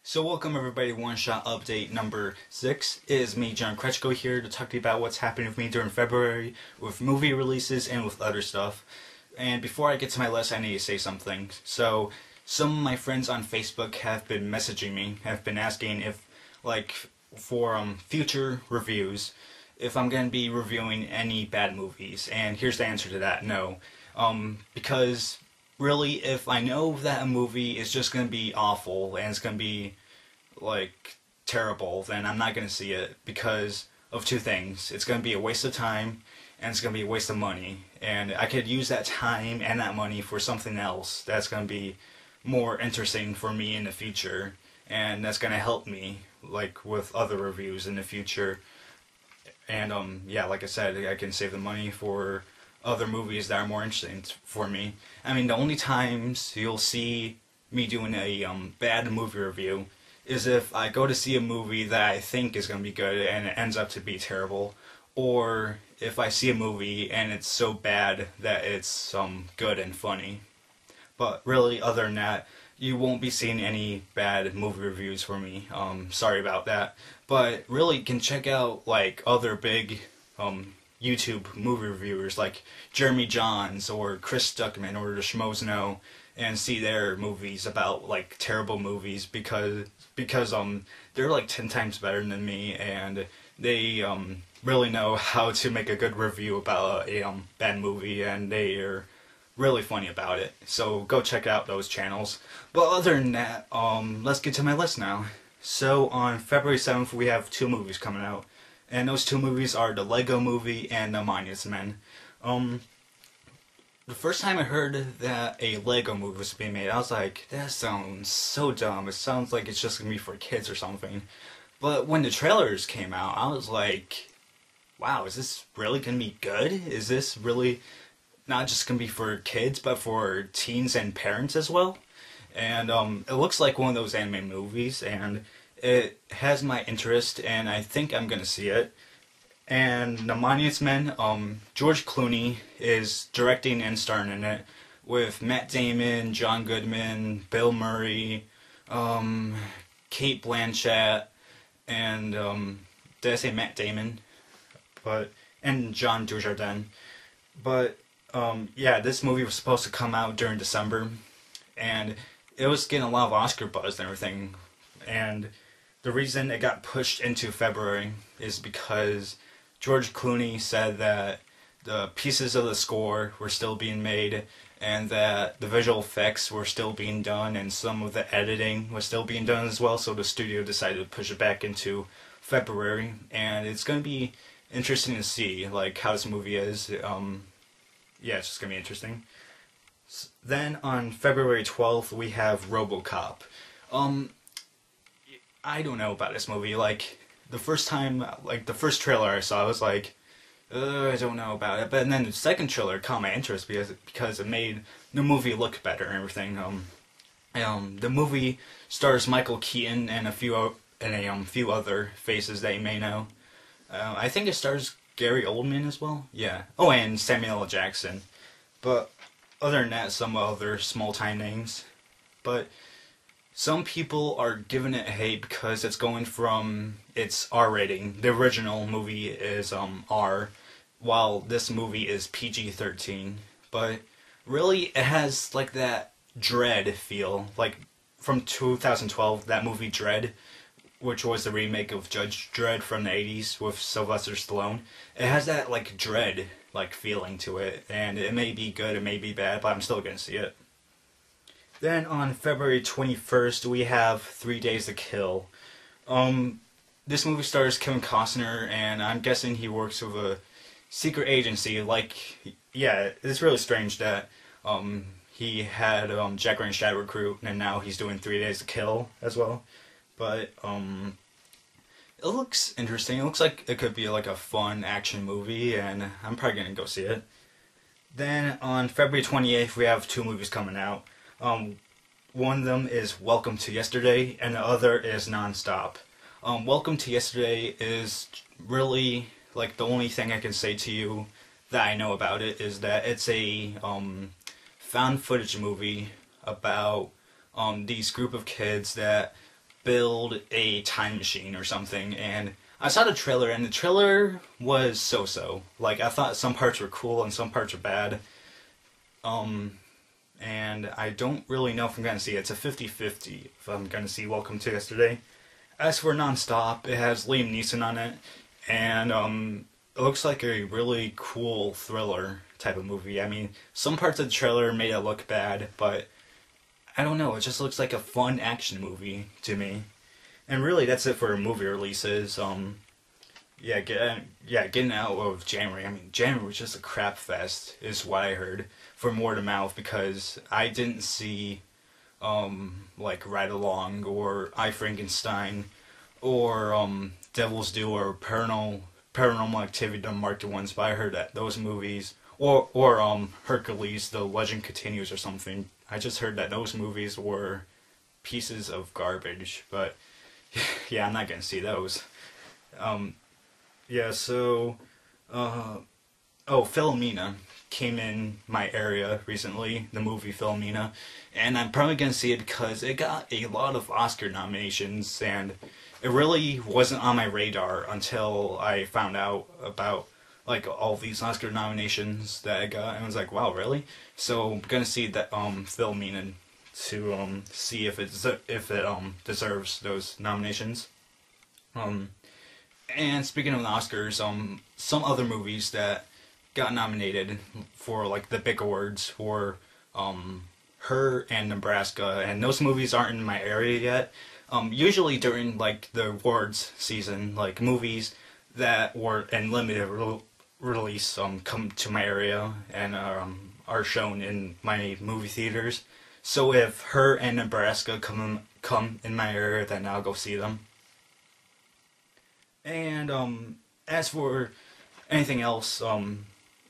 So welcome everybody, One Shot Update number 6. It is me, John Kreczko, here to talk to you about what's happening with me during February with movie releases and with other stuff. And before I get to my list, I need to say something. So, some of my friends on Facebook have been messaging me, have been asking if, for future reviews, if I'm going to be reviewing any bad movies. And here's the answer to that, no. Because really, if I know that a movie is just going to be awful and it's going to be, terrible, then I'm not going to see it because of two things. It's going to be a waste of time and it's going to be a waste of money. And I could use that time and that money for something else that's going to be more interesting for me in the future. And that's going to help me, with other reviews in the future. And, yeah, like I said, I can save the money for other movies that are more interesting for me. I mean, the only times you'll see me doing a bad movie review is if I go to see a movie that I think is going to be good and it ends up to be terrible, or if I see a movie and it's so bad that it's good and funny. But really, other than that, you won't be seeing any bad movie reviews from me. Sorry about that. But really, you can check out other big YouTube movie reviewers like Jeremy Johns or Chris Stuckman or the Schmoes Know, and see their movies about terrible movies because they're 10 times better than me, and they really know how to make a good review about a bad movie, and they are really funny about it. So go check out those channels. But other than that, let's get to my list now. So on February 7th we have two movies coming out. And those two movies are the Lego Movie and the Monuments Men. The first time I heard that a Lego movie was being made, I was like, that sounds so dumb. It sounds like it's just going to be for kids or something. But when the trailers came out, I was like, wow, is this really going to be good? Is this really not just going to be for kids, but for teens and parents as well? And it looks like one of those anime movies, and it has my interest, and I think I'm gonna see it. And the Monuments Men, George Clooney is directing and starring in it, with Matt Damon, John Goodman, Bill Murray, Kate Blanchett, and did I say Matt Damon? And John Dujardin. But yeah, this movie was supposed to come out during December, and it was getting a lot of Oscar buzz and everything. And the reason it got pushed into February is because George Clooney said that the pieces of the score were still being made, and that the visual effects were still being done, and some of the editing was still being done as well, so the studio decided to push it back into February. And it's going to be interesting to see how this movie is. Yeah, it's just going to be interesting. Then on February 12th we have Robocop. I don't know about this movie. The first time, the first trailer I saw, I was like, I don't know about it. But then the second trailer caught my interest because it made the movie look better and everything. The movie stars Michael Keaton and a few other faces that you may know. I think it stars Gary Oldman as well. Yeah. Oh, and Samuel L. Jackson. But other than that, some other small-time names. But some people are giving it hate because it's going from its R rating. The original movie is R, while this movie is PG-13. But really, it has that Dread feel, from 2012, that movie Dread, which was the remake of Judge Dredd from the 80s with Sylvester Stallone. It has that Dread feeling to it, and it may be good, it may be bad, but I'm still gonna see it. Then on February 21st, we have 3 Days to Kill. This movie stars Kevin Costner, and I'm guessing he works with a secret agency. Yeah, it's really strange that he had Jack Ryan Shadow Recruit, and now he's doing 3 Days to Kill as well. But it looks interesting. It looks like it could be a fun action movie, and I'm probably gonna go see it. Then on February 28th, we have two movies coming out. One of them is Welcome to Yesterday, and the other is Nonstop. Welcome to Yesterday is really, the only thing I can say to you that I know about it is that it's a found footage movie about these group of kids that build a time machine or something, and I saw the trailer, and the trailer was so-so. Like, I thought some parts were cool and some parts were bad. And I don't really know if I'm gonna see it. It's a 50-50 if I'm gonna see Welcome to Yesterday. As for Nonstop, it has Liam Neeson on it, and it looks like a really cool thriller type of movie. I mean, some parts of the trailer made it look bad, but I don't know, it just looks like a fun action movie to me. And really, that's it for movie releases. Getting out of January. I mean, January was just a crap fest, is what I heard from word of mouth, because I didn't see, like Ride Along or I, Frankenstein or Devil's Due or Paranormal Activity, the marked ones. But I heard that those movies or Hercules, The Legend Continues or something. I just heard that those movies were pieces of garbage. But yeah, I'm not gonna see those. Philomena came in my area recently, the movie Philomena, and I'm probably going to see it because it got a lot of Oscar nominations, and it really wasn't on my radar until I found out about, like, all these Oscar nominations that it got, and I was like, wow, really? So I'm going to see that, Philomena to, see if it deserves those nominations. And speaking of the Oscars, some other movies that got nominated for, like, the big awards were Her and Nebraska, and those movies aren't in my area yet. Usually during, like, the awards season, like, movies that were in limited release come to my area and are shown in my movie theaters. So if Her and Nebraska come in my area, then I'll go see them. And as for anything else,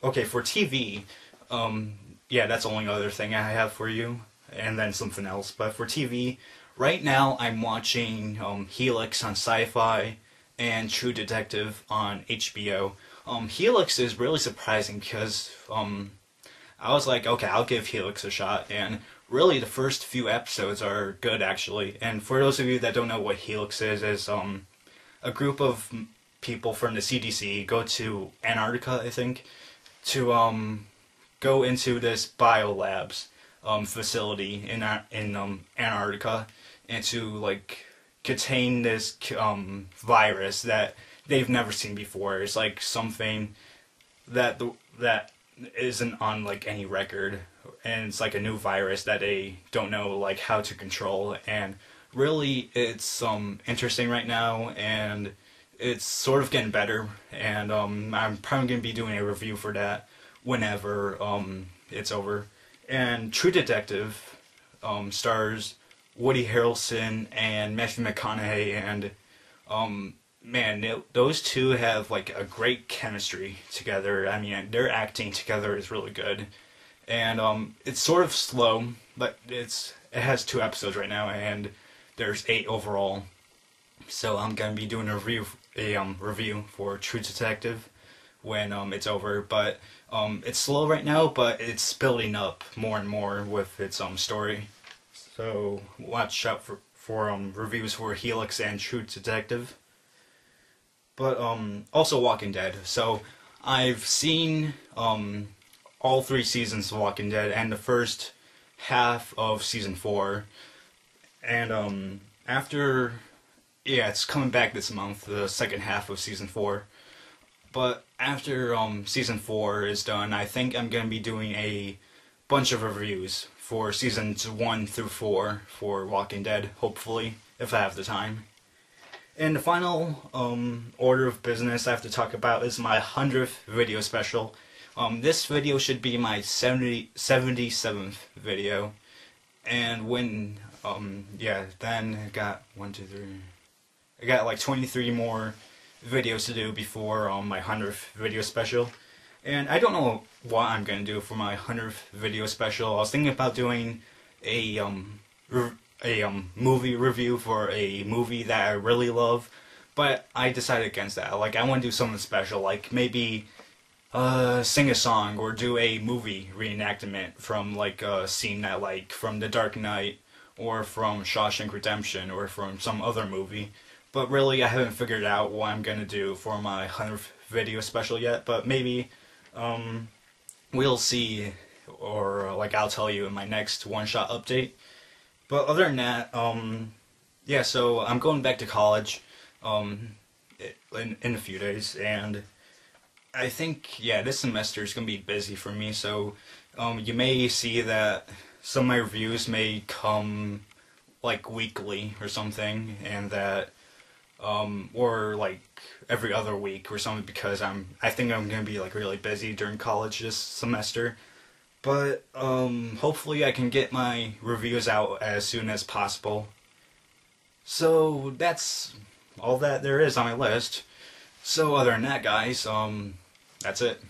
okay, for TV, that's the only other thing I have for you, and then something else. But for TV, right now I'm watching Helix on Sci-Fi and True Detective on HBO. Helix is really surprising because I was like, okay, I'll give Helix a shot, and really the first few episodes are good, actually. And for those of you that don't know what Helix is a group of people from the CDC go to Antarctica, I think, to go into this biolabs facility in Antarctica, and to, like, contain this virus that they've never seen before. It's like something that isn't on, like, any record, and it's like a new virus that they don't know, like, how to control. And really, it's interesting right now, and it's sort of getting better, and I'm probably going to be doing a review for that whenever it's over. And True Detective stars Woody Harrelson and Matthew McConaughey, and man, those two have, like, a great chemistry together. I mean, their acting together is really good, and it's sort of slow, but it has 2 episodes right now, and there's 8 overall. So I'm gonna be doing a review for True Detective when it's over. But it's slow right now, but it's building up more and more with its story. So watch out for reviews for Helix and True Detective. But also Walking Dead. So I've seen all 3 seasons of Walking Dead and the first half of season 4. And it's coming back this month, the second half of season 4. But after season 4 is done, I think I'm going to be doing a bunch of reviews for seasons 1 through 4 for Walking Dead, hopefully, if I have the time. And the final order of business I have to talk about is my 100th video special. This video should be my 77th video. And when then I got 1, 2, 3. I got like 23 more videos to do before my 100th video special. And I don't know what I'm gonna do for my 100th video special. I was thinking about doing a movie review for a movie that I really love, but I decided against that. Like, I want to do something special, like maybe sing a song or do a movie reenactment from, like, a scene I like from The Dark Knight, or from Shawshank Redemption, or from some other movie. But really, I haven't figured out what I'm gonna do for my 100th video special yet. But maybe we'll see, or like I'll tell you in my next one-shot update. But other than that, yeah. So I'm going back to college in a few days, and I think, yeah, this semester is gonna be busy for me. So you may see that some of my reviews may come like weekly or something, and that or like every other week or something, because I think I'm gonna be like really busy during college this semester. But hopefully I can get my reviews out as soon as possible. So that's all that there is on my list. So other than that, guys, that's it.